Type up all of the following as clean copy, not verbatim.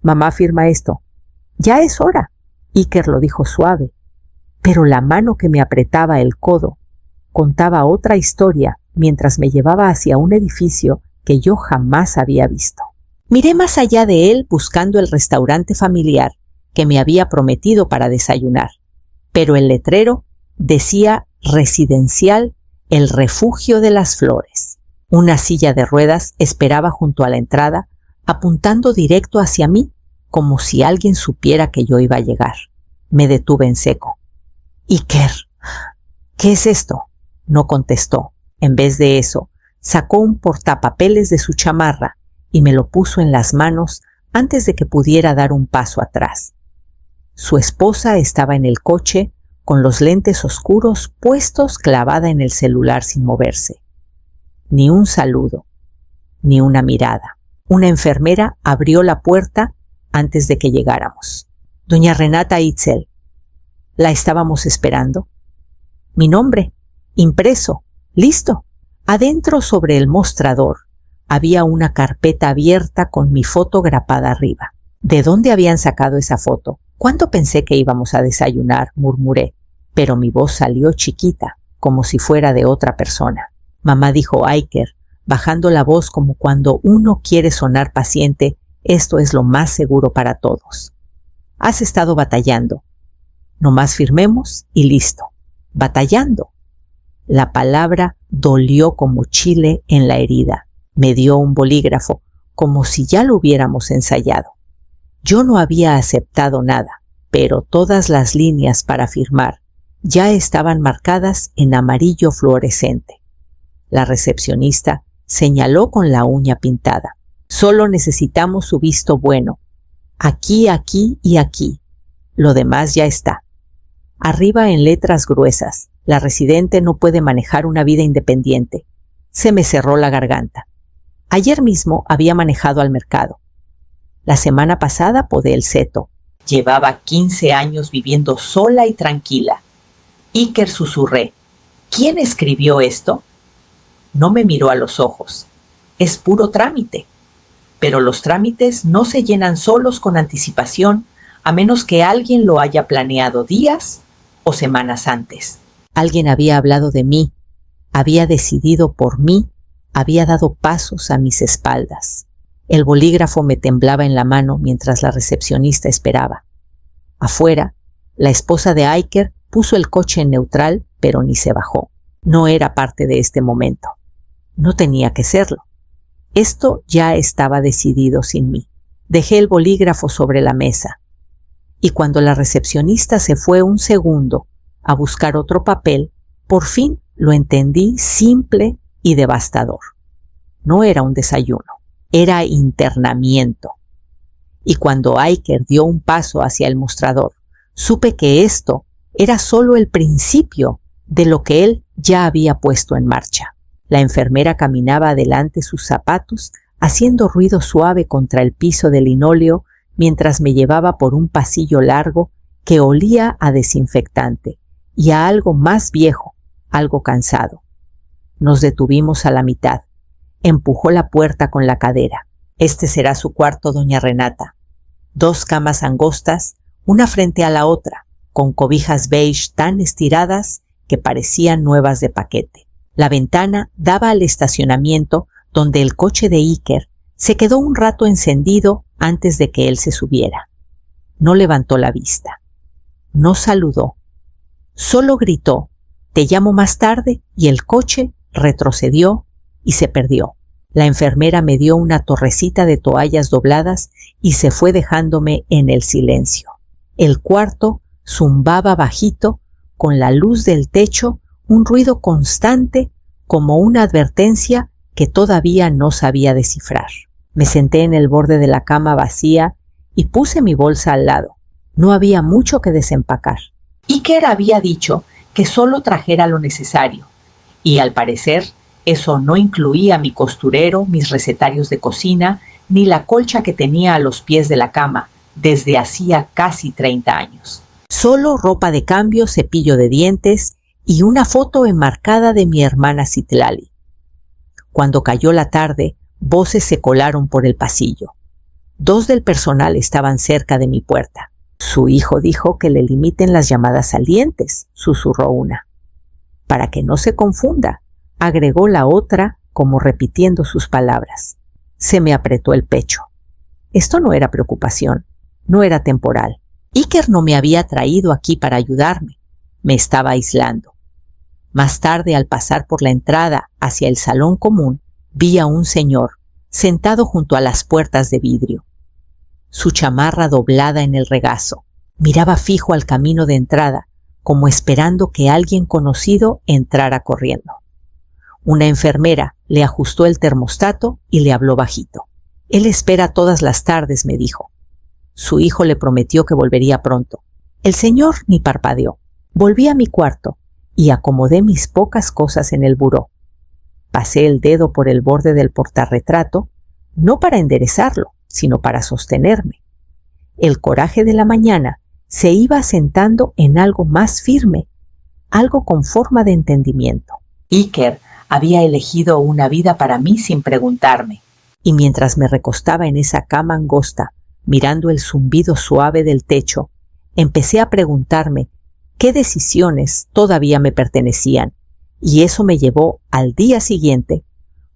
Mamá, firma esto. Ya es hora. Iker lo dijo suave, pero la mano que me apretaba el codo contaba otra historia mientras me llevaba hacia un edificio que yo jamás había visto. Miré más allá de él buscando el restaurante familiar que me había prometido para desayunar, pero el letrero decía Residencial El Refugio de las Flores. Una silla de ruedas esperaba junto a la entrada, apuntando directo hacia mí, como si alguien supiera que yo iba a llegar. Me detuve en seco. Iker, ¿qué es esto? No contestó. En vez de eso, sacó un portapapeles de su chamarra y me lo puso en las manos antes de que pudiera dar un paso atrás. Su esposa estaba en el coche con los lentes oscuros puestos clavada en el celular sin moverse. Ni un saludo, ni una mirada. Una enfermera abrió la puerta antes de que llegáramos. Doña Renata Itzel. La estábamos esperando. Mi nombre, impreso, listo. Adentro sobre el mostrador había una carpeta abierta con mi foto grapada arriba. ¿De dónde habían sacado esa foto? ¿Cuándo pensé que íbamos a desayunar? Murmuré, pero mi voz salió chiquita, como si fuera de otra persona. Mamá, dijo Iker, bajando la voz como cuando uno quiere sonar paciente. Esto es lo más seguro para todos. Has estado batallando. Nomás firmemos y listo. Batallando. La palabra dolió como chile en la herida. Me dio un bolígrafo, como si ya lo hubiéramos ensayado. Yo no había aceptado nada, pero todas las líneas para firmar ya estaban marcadas en amarillo fluorescente. La recepcionista señaló con la uña pintada. Solo necesitamos su visto bueno. Aquí, aquí y aquí. Lo demás ya está. Arriba en letras gruesas, la residente no puede manejar una vida independiente. Se me cerró la garganta. Ayer mismo había manejado al mercado. La semana pasada podé el seto. Llevaba 15 años viviendo sola y tranquila. Iker, susurré. ¿Quién escribió esto? No me miró a los ojos. Es puro trámite. Pero los trámites no se llenan solos con anticipación, a menos que alguien lo haya planeado días o semanas antes. Alguien había hablado de mí, había decidido por mí, había dado pasos a mis espaldas. El bolígrafo me temblaba en la mano mientras la recepcionista esperaba. Afuera, la esposa de Iker puso el coche en neutral, pero ni se bajó. No era parte de este momento. No tenía que serlo. Esto ya estaba decidido sin mí. Dejé el bolígrafo sobre la mesa. Y cuando la recepcionista se fue un segundo a buscar otro papel, por fin lo entendí simple y devastador. No era un desayuno, era internamiento. Y cuando Iker dio un paso hacia el mostrador, supe que esto era solo el principio de lo que él ya había puesto en marcha. La enfermera caminaba adelante sus zapatos, haciendo ruido suave contra el piso de linóleo mientras me llevaba por un pasillo largo que olía a desinfectante y a algo más viejo, algo cansado. Nos detuvimos a la mitad. Empujó la puerta con la cadera. Este será su cuarto, doña Renata. 2 camas angostas, una frente a la otra, con cobijas beige tan estiradas que parecían nuevas de paquete. La ventana daba al estacionamiento donde el coche de Iker se quedó un rato encendido antes de que él se subiera. No levantó la vista. No saludó. Solo gritó, «Te llamo más tarde», y el coche retrocedió y se perdió. La enfermera me dio una torrecita de toallas dobladas y se fue dejándome en el silencio. El cuarto zumbaba bajito, con la luz del techo, un ruido constante como una advertencia que todavía no sabía descifrar. Me senté en el borde de la cama vacía y puse mi bolsa al lado. No había mucho que desempacar. Iker había dicho que solo trajera lo necesario, y al parecer eso no incluía mi costurero, mis recetarios de cocina, ni la colcha que tenía a los pies de la cama desde hacía casi 30 años. Solo ropa de cambio, cepillo de dientes y una foto enmarcada de mi hermana Citlali. Cuando cayó la tarde, voces se colaron por el pasillo. 2 del personal estaban cerca de mi puerta. Su hijo dijo que le limiten las llamadas salientes, susurró una. Para que no se confunda, agregó la otra como repitiendo sus palabras. Se me apretó el pecho. Esto no era preocupación, no era temporal. Iker no me había traído aquí para ayudarme, me estaba aislando. Más tarde, al pasar por la entrada hacia el salón común, vi a un señor sentado junto a las puertas de vidrio. Su chamarra doblada en el regazo, miraba fijo al camino de entrada, como esperando que alguien conocido entrara corriendo. Una enfermera le ajustó el termostato y le habló bajito. Él espera todas las tardes, me dijo. Su hijo le prometió que volvería pronto. El señor ni parpadeó. Volví a mi cuarto y acomodé mis pocas cosas en el buró. Pasé el dedo por el borde del portarretrato, no para enderezarlo, sino para sostenerme. El coraje de la mañana se iba asentando en algo más firme, algo con forma de entendimiento. Iker había elegido una vida para mí sin preguntarme, y mientras me recostaba en esa cama angosta, mirando el zumbido suave del techo, empecé a preguntarme qué decisiones todavía me pertenecían, y eso me llevó al día siguiente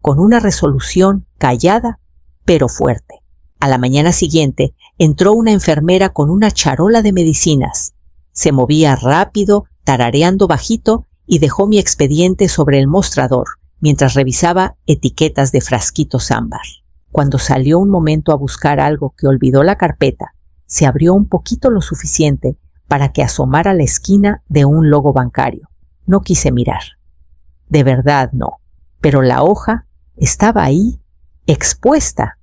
con una resolución callada pero fuerte. A la mañana siguiente entró una enfermera con una charola de medicinas. Se movía rápido, tarareando bajito, y dejó mi expediente sobre el mostrador mientras revisaba etiquetas de frasquitos ámbar. Cuando salió un momento a buscar algo que olvidó la carpeta, se abrió un poquito lo suficiente para que asomara la esquina de un logo bancario. No quise mirar. De verdad no, pero la hoja estaba ahí, expuesta,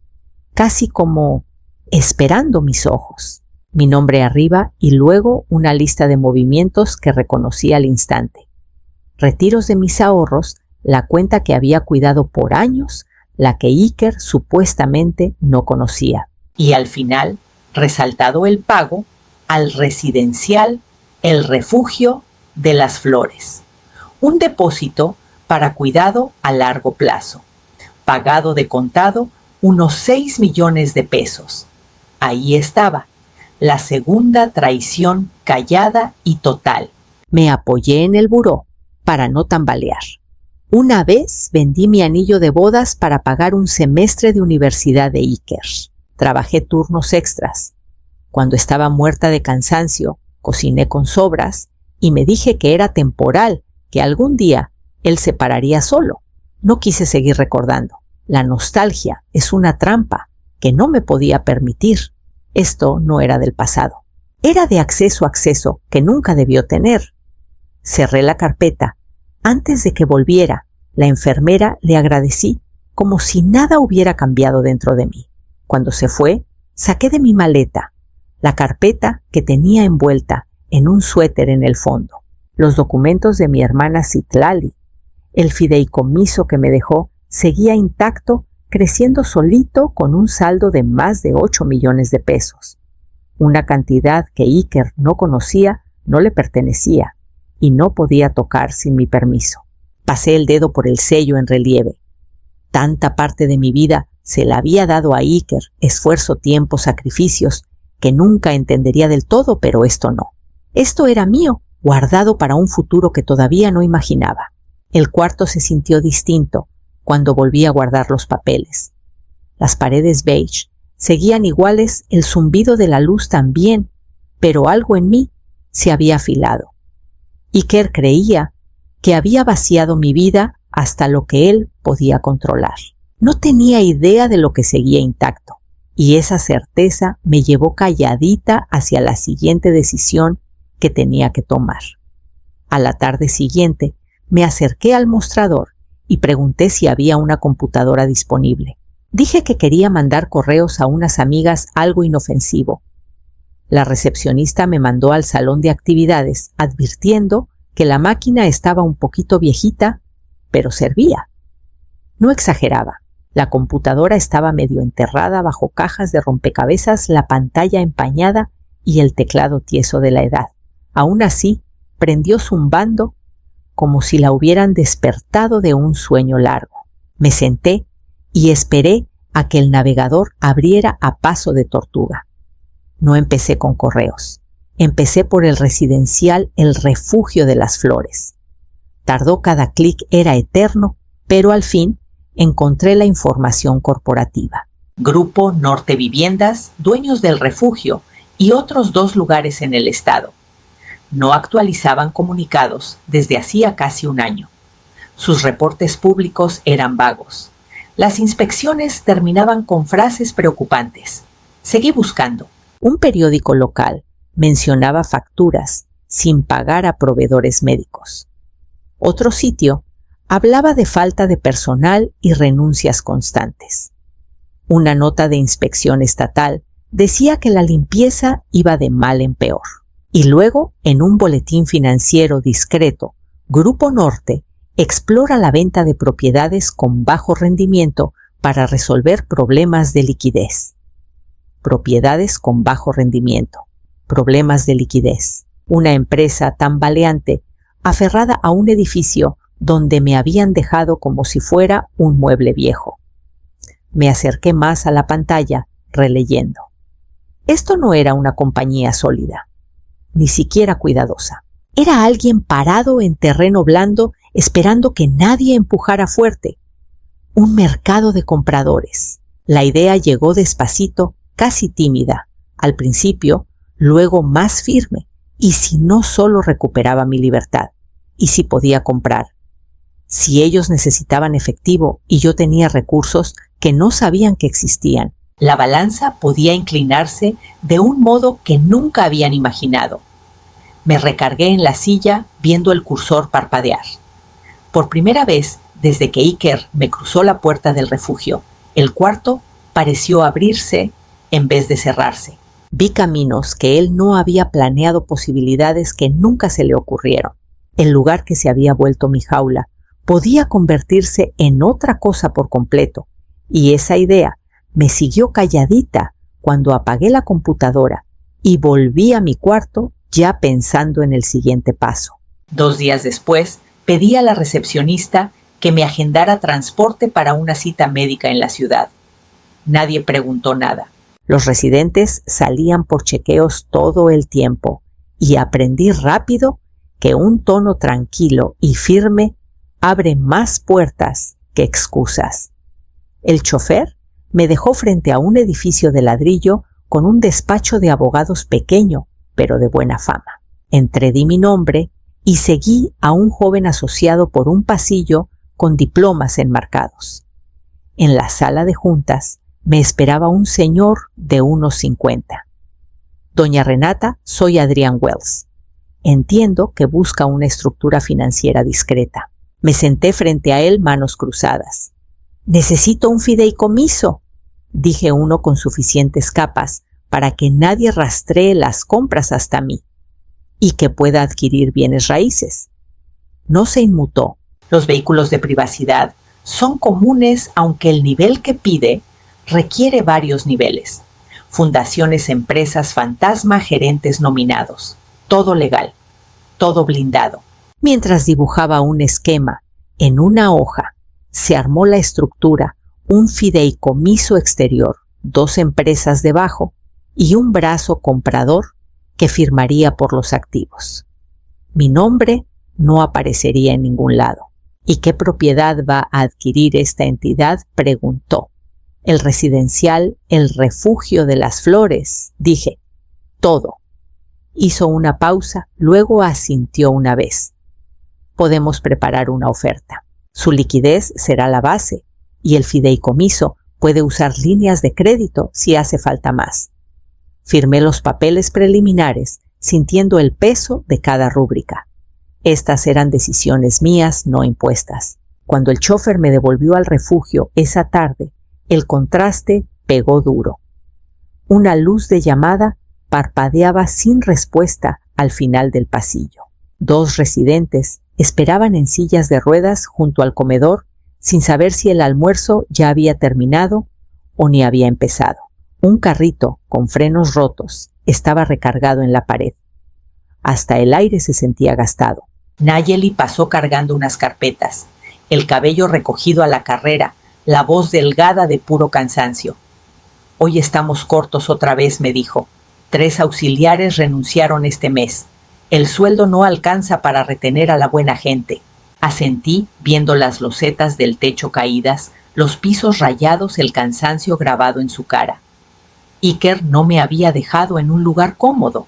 casi como esperando mis ojos. Mi nombre arriba y luego una lista de movimientos que reconocí al instante. Retiros de mis ahorros, la cuenta que había cuidado por años, la que Iker supuestamente no conocía. Y al final, resaltado el pago al residencial El Refugio de las Flores. Un depósito para cuidado a largo plazo. Pagado de contado unos 6 millones de pesos. Ahí estaba, la segunda traición callada y total. Me apoyé en el buró para no tambalear. Una vez vendí mi anillo de bodas para pagar un semestre de universidad de Iker. Trabajé turnos extras. Cuando estaba muerta de cansancio, cociné con sobras y me dije que era temporal, que algún día él se pararía solo. No quise seguir recordando. La nostalgia es una trampa que no me podía permitir. Esto no era del pasado. Era de acceso a acceso que nunca debió tener. Cerré la carpeta. Antes de que volviera, la enfermera le agradecí como si nada hubiera cambiado dentro de mí. Cuando se fue, saqué de mi maleta la carpeta que tenía envuelta en un suéter en el fondo, los documentos de mi hermana Citlali. El fideicomiso que me dejó seguía intacto, creciendo solito con un saldo de más de 8 millones de pesos. Una cantidad que Iker no conocía, no le pertenecía y no podía tocar sin mi permiso. Pasé el dedo por el sello en relieve. Tanta parte de mi vida se la había dado a Iker, esfuerzo, tiempo, sacrificios, que nunca entendería del todo, pero esto no. Esto era mío, guardado para un futuro que todavía no imaginaba. El cuarto se sintió distinto cuando volví a guardar los papeles. Las paredes beige seguían iguales, el zumbido de la luz también, pero algo en mí se había afilado. Iker creía que había vaciado mi vida hasta lo que él podía controlar. No tenía idea de lo que seguía intacto, y esa certeza me llevó calladita hacia la siguiente decisión que tenía que tomar. A la tarde siguiente me acerqué al mostrador y pregunté si había una computadora disponible. Dije que quería mandar correos a unas amigas, algo inofensivo. La recepcionista me mandó al salón de actividades, advirtiendo que la máquina estaba un poquito viejita, pero servía. No exageraba. La computadora estaba medio enterrada bajo cajas de rompecabezas, la pantalla empañada y el teclado tieso de la edad. Aún así, prendió zumbando como si la hubieran despertado de un sueño largo. Me senté y esperé a que el navegador abriera a paso de tortuga. No empecé con correos. Empecé por el residencial El Refugio de las Flores. Tardó, cada clic era eterno, pero al fin encontré la información corporativa. Grupo Norte Viviendas, dueños del refugio y otros 2 lugares en el estado. No actualizaban comunicados desde hacía casi un año. Sus reportes públicos eran vagos. Las inspecciones terminaban con frases preocupantes. Seguí buscando. Un periódico local mencionaba facturas sin pagar a proveedores médicos. Otro sitio hablaba de falta de personal y renuncias constantes. Una nota de inspección estatal decía que la limpieza iba de mal en peor. Y luego, en un boletín financiero discreto, Grupo Norte explora la venta de propiedades con bajo rendimiento para resolver problemas de liquidez. Propiedades con bajo rendimiento, problemas de liquidez. Una empresa tambaleante, aferrada a un edificio donde me habían dejado como si fuera un mueble viejo. Me acerqué más a la pantalla, releyendo. Esto no era una compañía sólida, ni siquiera cuidadosa. Era alguien parado en terreno blando, esperando que nadie empujara fuerte. Un mercado de compradores. La idea llegó despacito, casi tímida, al principio, luego más firme. ¿Y si no solo recuperaba mi libertad? ¿Y si podía comprar? Si ellos necesitaban efectivo y yo tenía recursos que no sabían que existían, la balanza podía inclinarse de un modo que nunca habían imaginado. Me recargué en la silla viendo el cursor parpadear. Por primera vez, desde que Iker me cruzó la puerta del refugio, el cuarto pareció abrirse en vez de cerrarse. Vi caminos que él no había planeado, posibilidades que nunca se le ocurrieron. El lugar que se había vuelto mi jaula podía convertirse en otra cosa por completo, y esa idea me siguió calladita cuando apagué la computadora y volví a mi cuarto ya pensando en el siguiente paso. 2 días después, pedí a la recepcionista que me agendara transporte para una cita médica en la ciudad. Nadie preguntó nada. Los residentes salían por chequeos todo el tiempo y aprendí rápido que un tono tranquilo y firme abre más puertas que excusas. El chofer me dejó frente a un edificio de ladrillo con un despacho de abogados pequeño, pero de buena fama. Entré, di mi nombre y seguí a un joven asociado por un pasillo con diplomas enmarcados. En la sala de juntas me esperaba un señor de unos 50. Doña Renata, soy Adrián Wells. Entiendo que busca una estructura financiera discreta. Me senté frente a él, manos cruzadas. Necesito un fideicomiso, dije uno con suficientes capas para que nadie rastree las compras hasta mí y que pueda adquirir bienes raíces. No se inmutó. Los vehículos de privacidad son comunes, aunque el nivel que pide requiere varios niveles. Fundaciones, empresas, fantasma, gerentes nominados. Todo legal, todo blindado. Mientras dibujaba un esquema en una hoja, se armó la estructura, un fideicomiso exterior, 2 empresas debajo y un brazo comprador que firmaría por los activos. Mi nombre no aparecería en ningún lado. ¿Y qué propiedad va a adquirir esta entidad?, preguntó. El residencial El Refugio de las Flores, dije. Todo. Hizo una pausa, luego asintió una vez. Podemos preparar una oferta. Su liquidez será la base y el fideicomiso puede usar líneas de crédito si hace falta más. Firmé los papeles preliminares, sintiendo el peso de cada rúbrica. Estas eran decisiones mías, no impuestas. Cuando el chofer me devolvió al refugio esa tarde, el contraste pegó duro. Una luz de llamada parpadeaba sin respuesta al final del pasillo. 2 residentes esperaban en sillas de ruedas junto al comedor sin saber si el almuerzo ya había terminado o ni había empezado. Un carrito con frenos rotos estaba recargado en la pared. Hasta el aire se sentía gastado. Nayeli pasó cargando unas carpetas, el cabello recogido a la carrera, la voz delgada de puro cansancio. «Hoy estamos cortos otra vez», me dijo. «3 auxiliares renunciaron este mes. El sueldo no alcanza para retener a la buena gente». Asentí, viendo las losetas del techo caídas, los pisos rayados, el cansancio grabado en su cara. Iker no me había dejado en un lugar cómodo.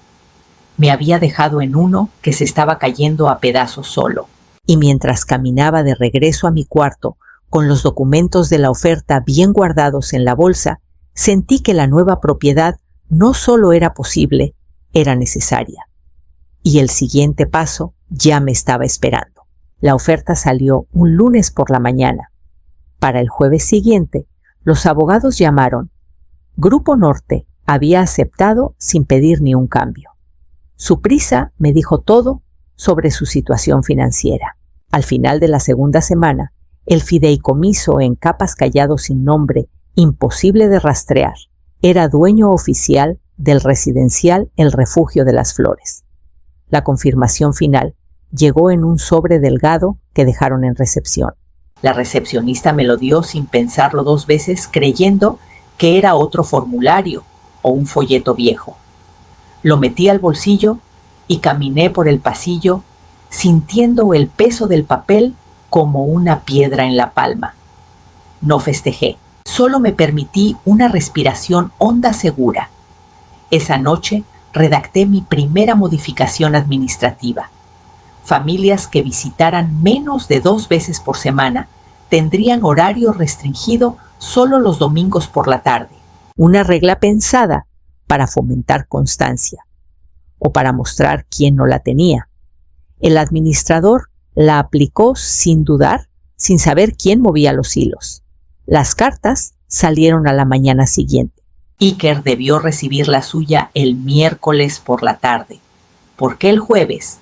Me había dejado en uno que se estaba cayendo a pedazos solo. Y mientras caminaba de regreso a mi cuarto, con los documentos de la oferta bien guardados en la bolsa, sentí que la nueva propiedad no solo era posible, era necesaria. Y el siguiente paso ya me estaba esperando. La oferta salió un lunes por la mañana. Para el jueves siguiente, los abogados llamaron. Grupo Norte había aceptado sin pedir ni un cambio. Su prisa me dijo todo sobre su situación financiera. Al final de la segunda semana, el fideicomiso en Capas Callado sin nombre, imposible de rastrear, era dueño oficial del residencial El Refugio de las Flores. La confirmación final llegó en un sobre delgado que dejaron en recepción. La recepcionista me lo dio sin pensarlo 2 veces, creyendo que era otro formulario o un folleto viejo. Lo metí al bolsillo y caminé por el pasillo, sintiendo el peso del papel como una piedra en la palma. No festejé, solo me permití una respiración honda segura. Esa noche redacté mi primera modificación administrativa. Familias que visitaran menos de 2 veces por semana tendrían horario restringido solo los domingos por la tarde. Una regla pensada para fomentar constancia o para mostrar quién no la tenía. El administrador la aplicó sin dudar, sin saber quién movía los hilos. Las cartas salieron a la mañana siguiente. Iker debió recibir la suya el miércoles por la tarde, porque el jueves,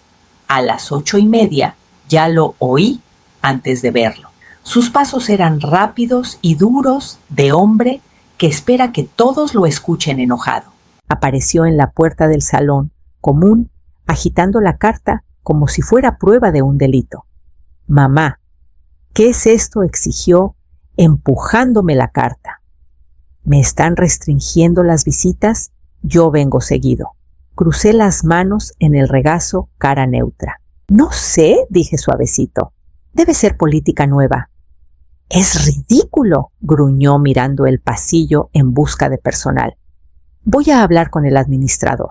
a las 8:30, ya lo oí antes de verlo. Sus pasos eran rápidos y duros de hombre que espera que todos lo escuchen enojado. Apareció en la puerta del salón común, agitando la carta como si fuera prueba de un delito. «Mamá, ¿qué es esto?», exigió, empujándome la carta. «¿Me están restringiendo las visitas? Yo vengo seguido». Crucé las manos en el regazo, cara neutra. «No sé», dije suavecito. «Debe ser política nueva». «Es ridículo», gruñó mirando el pasillo en busca de personal. «Voy a hablar con el administrador.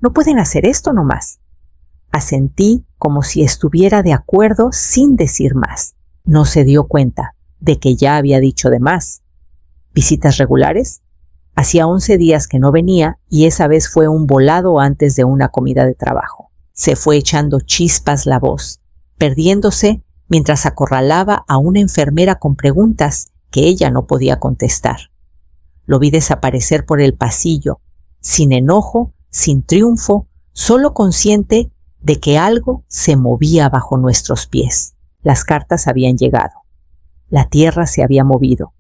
No pueden hacer esto nomás». Asentí como si estuviera de acuerdo sin decir más. No se dio cuenta de que ya había dicho de más. ¿Visitas regulares? Hacía 11 días que no venía y esa vez fue un volado antes de una comida de trabajo. Se fue echando chispas la voz, perdiéndose mientras acorralaba a una enfermera con preguntas que ella no podía contestar. Lo vi desaparecer por el pasillo, sin enojo, sin triunfo, solo consciente de que algo se movía bajo nuestros pies. Las cartas habían llegado. La tierra se había movido.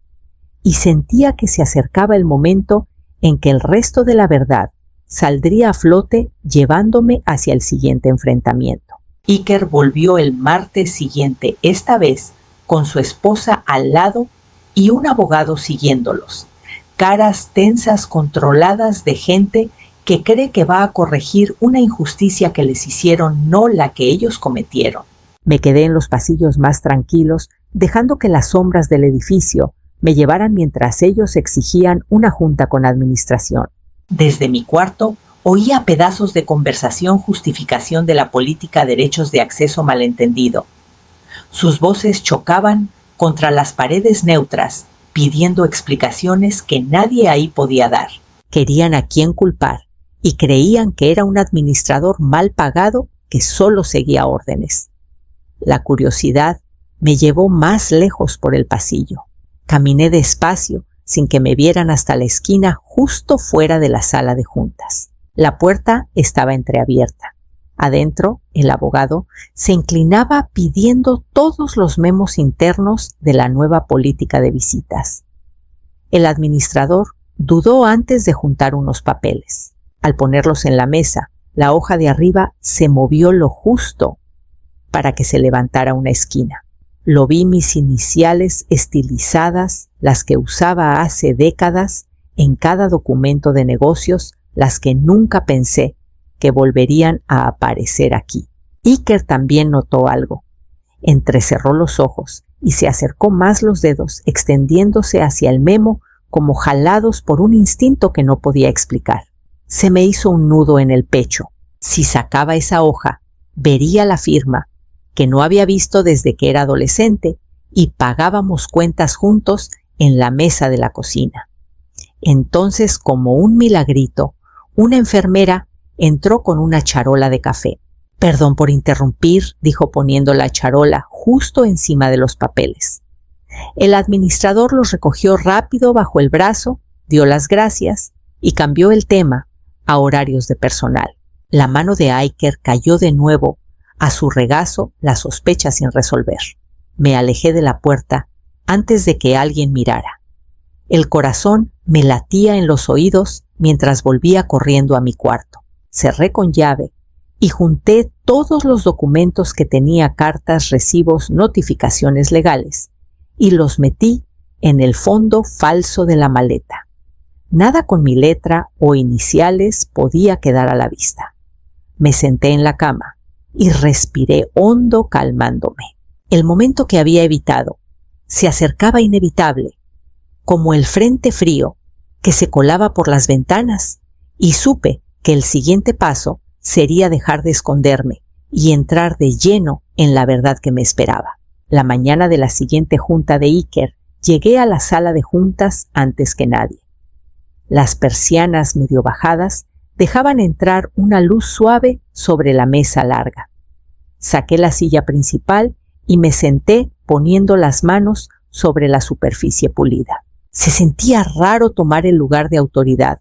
Y sentía que se acercaba el momento en que el resto de la verdad saldría a flote llevándome hacia el siguiente enfrentamiento. Iker volvió el martes siguiente, esta vez con su esposa al lado y un abogado siguiéndolos. Caras tensas, controladas de gente que cree que va a corregir una injusticia que les hicieron, no la que ellos cometieron. Me quedé en los pasillos más tranquilos, dejando que las sombras del edificio me llevaran mientras ellos exigían una junta con administración. Desde mi cuarto oía pedazos de conversación, justificación de la política, derechos de acceso malentendido. Sus voces chocaban contra las paredes neutras, pidiendo explicaciones que nadie ahí podía dar. Querían a quién culpar y creían que era un administrador mal pagado que solo seguía órdenes. La curiosidad me llevó más lejos por el pasillo. Caminé despacio, sin que me vieran, hasta la esquina justo fuera de la sala de juntas. La puerta estaba entreabierta. Adentro, el abogado se inclinaba pidiendo todos los memos internos de la nueva política de visitas. El administrador dudó antes de juntar unos papeles. Al ponerlos en la mesa, la hoja de arriba se movió lo justo para que se levantara una esquina. Lo vi mis iniciales estilizadas, las que usaba hace décadas, en cada documento de negocios, las que nunca pensé que volverían a aparecer aquí. Iker también notó algo. Entrecerró los ojos y se acercó más los dedos, extendiéndose hacia el memo como jalados por un instinto que no podía explicar. Se me hizo un nudo en el pecho. Si sacaba esa hoja, vería la firma, que no había visto desde que era adolescente, y pagábamos cuentas juntos en la mesa de la cocina. Entonces, como un milagrito, una enfermera entró con una charola de café. «Perdón por interrumpir», dijo poniendo la charola justo encima de los papeles. El administrador los recogió rápido bajo el brazo, dio las gracias y cambió el tema a horarios de personal. La mano de Iker cayó de nuevo a su regazo, la sospecha sin resolver. Me alejé de la puerta antes de que alguien mirara. El corazón me latía en los oídos mientras volvía corriendo a mi cuarto. Cerré con llave y junté todos los documentos que tenía: cartas, recibos, notificaciones legales, y los metí en el fondo falso de la maleta. Nada con mi letra o iniciales podía quedar a la vista. Me senté en la cama y respiré hondo, calmándome. El momento que había evitado se acercaba inevitable, como el frente frío que se colaba por las ventanas, y supe que el siguiente paso sería dejar de esconderme y entrar de lleno en la verdad que me esperaba. La mañana de la siguiente junta de Iker, llegué a la sala de juntas antes que nadie. Las persianas medio bajadas dejaban entrar una luz suave sobre la mesa larga. Saqué la silla principal y me senté poniendo las manos sobre la superficie pulida. Se sentía raro tomar el lugar de autoridad,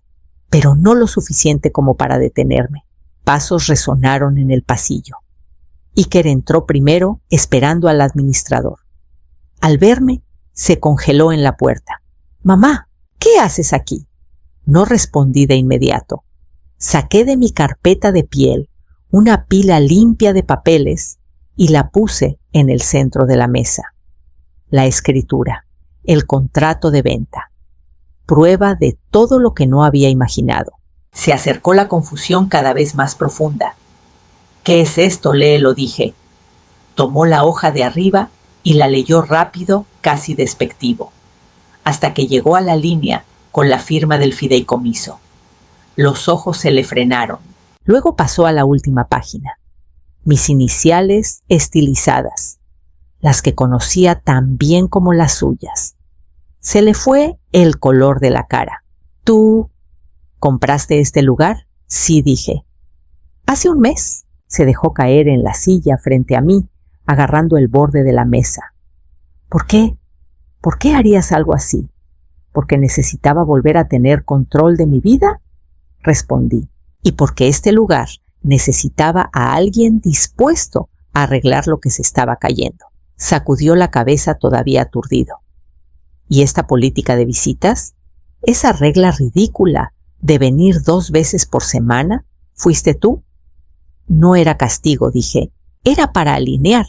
pero no lo suficiente como para detenerme. Pasos resonaron en el pasillo. Iker entró primero, esperando al administrador. Al verme, se congeló en la puerta. «Mamá, ¿qué haces aquí?». No respondí de inmediato. Saqué de mi carpeta de piel una pila limpia de papeles y la puse en el centro de la mesa. La escritura, el contrato de venta, prueba de todo lo que no había imaginado. Se acercó la confusión cada vez más profunda. «¿Qué es esto?», léelo, dije. Tomó la hoja de arriba y la leyó rápido, casi despectivo, hasta que llegó a la línea con la firma del fideicomiso. Los ojos se le frenaron. Luego pasó a la última página. Mis iniciales estilizadas, las que conocía tan bien como las suyas. Se le fue el color de la cara. «¿Tú compraste este lugar?». «Sí», dije. «Hace un mes». Se dejó caer en la silla frente a mí, agarrando el borde de la mesa. «¿Por qué? ¿Por qué harías algo así? ¿Porque necesitaba volver a tener control de mi vida?», respondí. «Y porque este lugar necesitaba a alguien dispuesto a arreglar lo que se estaba cayendo». Sacudió la cabeza todavía aturdido. «¿Y esta política de visitas? ¿Esa regla ridícula de venir 2 veces por semana? ¿Fuiste tú?». «No era castigo», dije. «Era para alinear.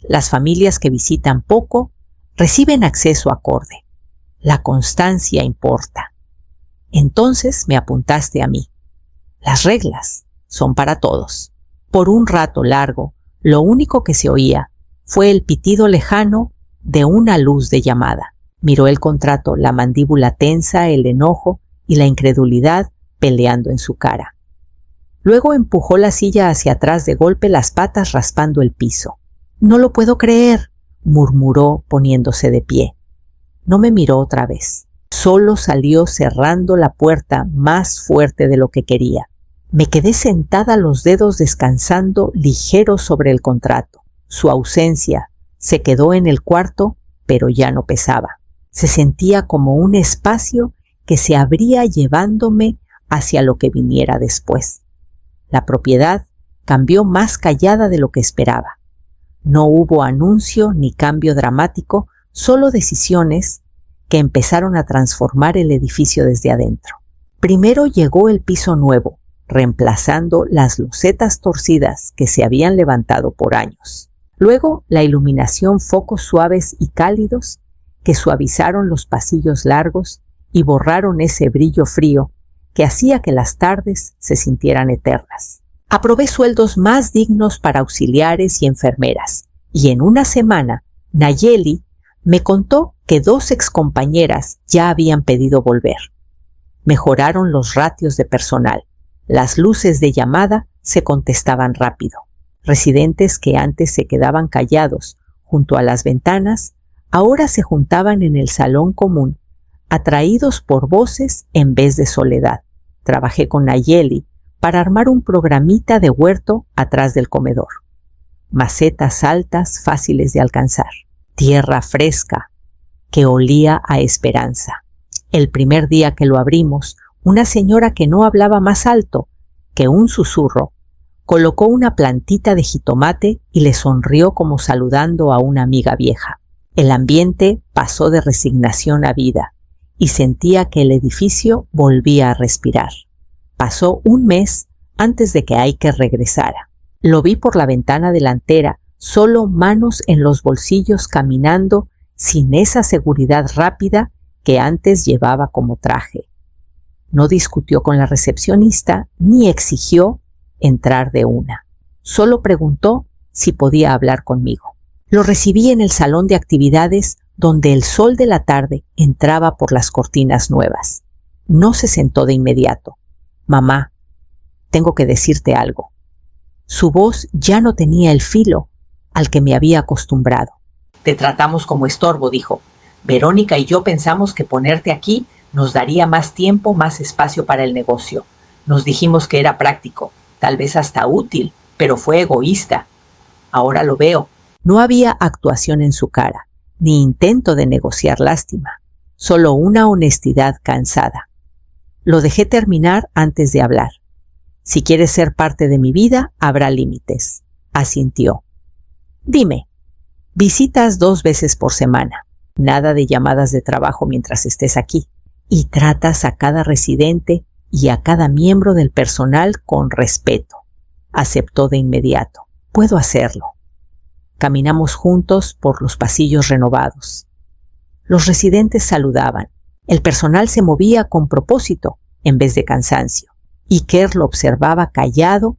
Las familias que visitan poco reciben acceso acorde. La constancia importa». «Entonces me apuntaste a mí. Las reglas son para todos». Por un rato largo, lo único que se oía fue el pitido lejano de una luz de llamada. Miró el contrato, la mandíbula tensa, el enojo y la incredulidad peleando en su cara. Luego empujó la silla hacia atrás de golpe, las patas raspando el piso. «No lo puedo creer», murmuró poniéndose de pie. No me miró otra vez. Solo salió cerrando la puerta más fuerte de lo que quería. Me quedé sentada, los dedos descansando ligeros sobre el contrato. Su ausencia se quedó en el cuarto, pero ya no pesaba. Se sentía como un espacio que se abría llevándome hacia lo que viniera después. La propiedad cambió más callada de lo que esperaba. No hubo anuncio ni cambio dramático, solo decisiones que empezaron a transformar el edificio desde adentro. Primero llegó el piso nuevo, reemplazando las losetas torcidas que se habían levantado por años. Luego la iluminación, focos suaves y cálidos que suavizaron los pasillos largos y borraron ese brillo frío que hacía que las tardes se sintieran eternas. Aprobé sueldos más dignos para auxiliares y enfermeras, y en una semana Nayeli me contó que 2 excompañeras ya habían pedido volver. Mejoraron los ratios de personal. Las luces de llamada se contestaban rápido. Residentes que antes se quedaban callados junto a las ventanas, ahora se juntaban en el salón común, atraídos por voces en vez de soledad. Trabajé con Nayeli para armar un programita de huerto atrás del comedor. Macetas altas fáciles de alcanzar. Tierra fresca que olía a esperanza. El primer día que lo abrimos, una señora que no hablaba más alto que un susurro colocó una plantita de jitomate y le sonrió como saludando a una amiga vieja. El ambiente pasó de resignación a vida y sentía que el edificio volvía a respirar. Pasó un mes antes de que Iker regresara. Lo vi por la ventana delantera, solo manos en los bolsillos caminando sin esa seguridad rápida que antes llevaba como traje. No discutió con la recepcionista ni exigió entrar de una. Solo preguntó si podía hablar conmigo. Lo recibí en el salón de actividades donde el sol de la tarde entraba por las cortinas nuevas. No se sentó de inmediato. «Mamá, tengo que decirte algo». Su voz ya no tenía el filo al que me había acostumbrado. «Te tratamos como estorbo», dijo. «Verónica y yo pensamos que ponerte aquí nos daría más tiempo, más espacio para el negocio. Nos dijimos que era práctico, tal vez hasta útil, pero fue egoísta. Ahora lo veo». No había actuación en su cara, ni intento de negociar lástima, solo una honestidad cansada. Lo dejé terminar antes de hablar. «Si quieres ser parte de mi vida, habrá límites», asintió. «Dime, visitas 2 veces por semana, nada de llamadas de trabajo mientras estés aquí, y tratas a cada residente y a cada miembro del personal con respeto». Aceptó de inmediato. «Puedo hacerlo». Caminamos juntos por los pasillos renovados. Los residentes saludaban. El personal se movía con propósito en vez de cansancio. Iker lo observaba callado,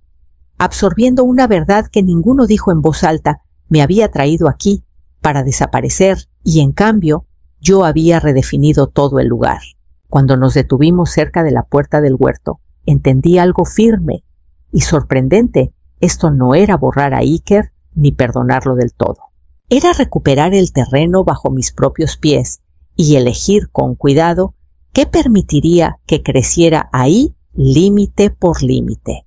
absorbiendo una verdad que ninguno dijo en voz alta. Me había traído aquí para desaparecer y, en cambio, yo había redefinido todo el lugar. Cuando nos detuvimos cerca de la puerta del huerto, entendí algo firme y sorprendente. Esto no era borrar a Iker ni perdonarlo del todo. Era recuperar el terreno bajo mis propios pies y elegir con cuidado qué permitiría que creciera ahí límite por límite.